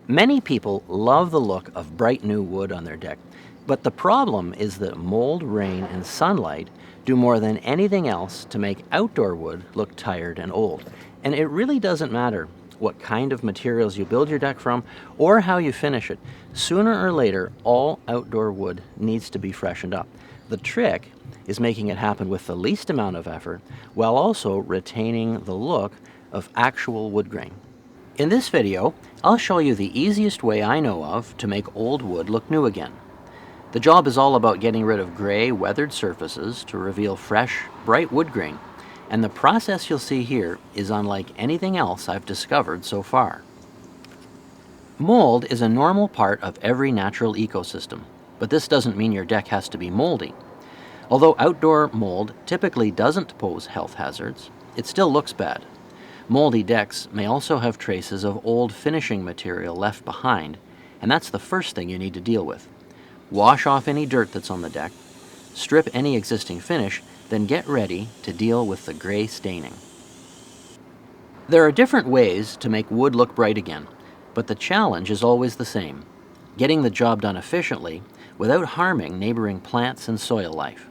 Many people love the look of bright new wood on their deck, but the problem is that mold, rain, and sunlight do more than anything else to make outdoor wood look tired and old. And it really doesn't matter what kind of materials you build your deck from or how you finish it. Sooner or later, all outdoor wood needs to be freshened up. The trick is making it happen with the least amount of effort while also retaining the look of actual wood grain. In this video, I'll show you the easiest way I know of to make old wood look new again. The job is all about getting rid of gray, weathered surfaces to reveal fresh, bright wood grain, and the process you'll see here is unlike anything else I've discovered so far. Mold is a normal part of every natural ecosystem, but this doesn't mean your deck has to be moldy. Although outdoor mold typically doesn't pose health hazards, it still looks bad. Moldy decks may also have traces of old finishing material left behind, and that's the first thing you need to deal with. Wash off any dirt that's on the deck, strip any existing finish, then get ready to deal with the gray staining. There are different ways to make wood look bright again, but the challenge is always the same: getting the job done efficiently without harming neighboring plants and soil life.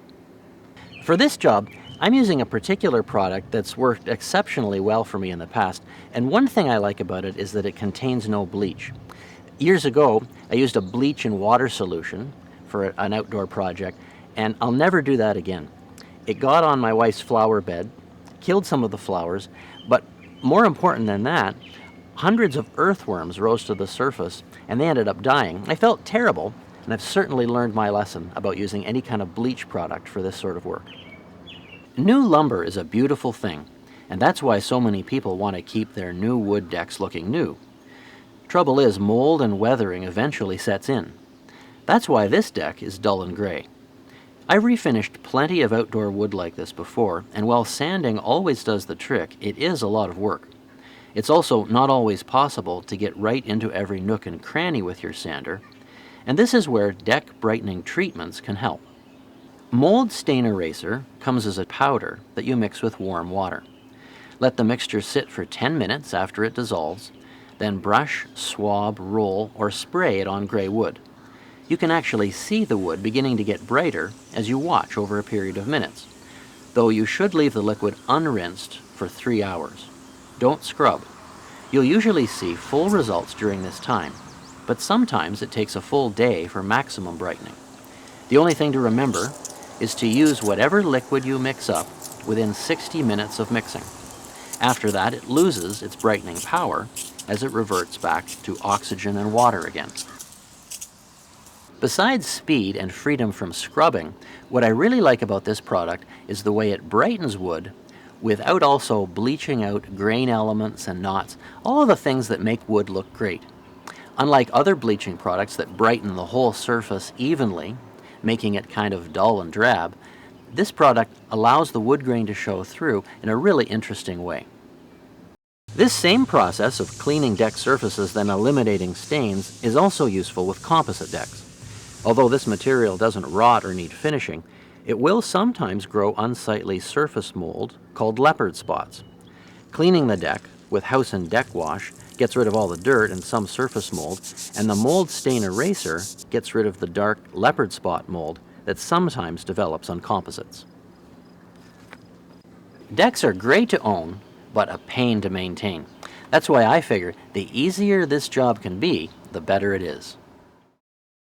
For this job, I'm using a particular product that's worked exceptionally well for me in the past, and one thing I like about it is that it contains no bleach. Years ago, I used a bleach and water solution for an outdoor project, and I'll never do that again. It got on my wife's flower bed, killed some of the flowers, but more important than that, hundreds of earthworms rose to the surface and they ended up dying. I felt terrible, and I've certainly learned my lesson about using any kind of bleach product for this sort of work. New lumber is a beautiful thing, and that's why so many people want to keep their new wood decks looking new. Trouble is, mold and weathering eventually sets in. That's why this deck is dull and gray. I've refinished plenty of outdoor wood like this before, and while sanding always does the trick, it is a lot of work. It's also not always possible to get right into every nook and cranny with your sander, and this is where deck brightening treatments can help. Mold stain eraser comes as a powder that you mix with warm water. Let the mixture sit for 10 minutes after it dissolves, then brush, swab, roll, or spray it on gray wood. You can actually see the wood beginning to get brighter as you watch over a period of minutes, though you should leave the liquid unrinsed for 3 hours. Don't scrub. You'll usually see full results during this time, but sometimes it takes a full day for maximum brightening. The only thing to remember is to use whatever liquid you mix up within 60 minutes of mixing. After that, it loses its brightening power as it reverts back to oxygen and water again. Besides speed and freedom from scrubbing, what I really like about this product is the way it brightens wood without also bleaching out grain elements and knots, all of the things that make wood look great. Unlike other bleaching products that brighten the whole surface evenly, making it kind of dull and drab, this product allows the wood grain to show through in a really interesting way. This same process of cleaning deck surfaces then eliminating stains is also useful with composite decks. Although this material doesn't rot or need finishing, it will sometimes grow unsightly surface mold called leopard spots. Cleaning the deck with house and deck wash gets rid of all the dirt and some surface mold, and the mold stain eraser gets rid of the dark leopard spot mold that sometimes develops on composites. Decks are great to own, but a pain to maintain. That's why I figure the easier this job can be, the better it is.